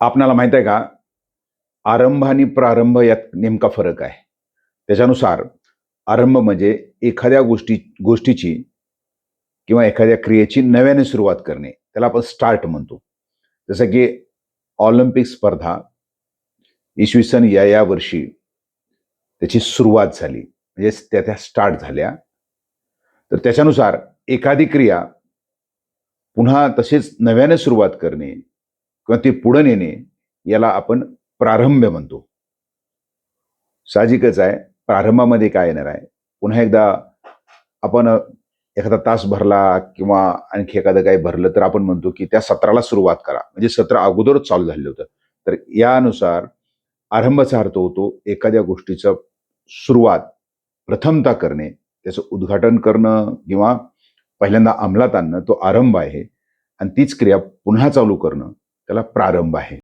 आपणाला माहित आहे का, आरंभ आणि प्रारंभ यात नेमका फरक आहे. त्याच्यानुसार आरंभ म्हणजे एखाद्या गोष्टीची किंवा एखाद्या क्रियेची नव्याने सुरुवात करणे. त्याला आपण स्टार्ट म्हणतो. जसं की ऑलिम्पिक स्पर्धा इसवी सन या वर्षी त्याची सुरुवात झाली. म्हणजे त्या स्टार्ट झाल्या. तर त्याच्यानुसार एखादी क्रिया पुन्हा तसेच नव्याने सुरुवात करणे किंवा ती पुढे नेणे याला आपण प्रारंभ म्हणतो. साहजिकच आहे, प्रारंभामध्ये काय येणार आहे, पुन्हा एकदा आपण एखादा तास भरला किंवा आणखी एखादं काही भरलं तर आपण म्हणतो की त्या सत्राला सुरुवात करा. म्हणजे सत्र अगोदरच चालू झालेलं होतं. तर यानुसार आरंभाचा अर्थ होतो एखाद्या गोष्टीचं सुरुवात प्रथमतः करणे, त्याचं उद्घाटन करणं किंवा पहिल्यांदा अंमलात आणणं तो आरंभ आहे आणि तीच क्रिया पुन्हा चालू करणं त्याला प्रारंभ आहे.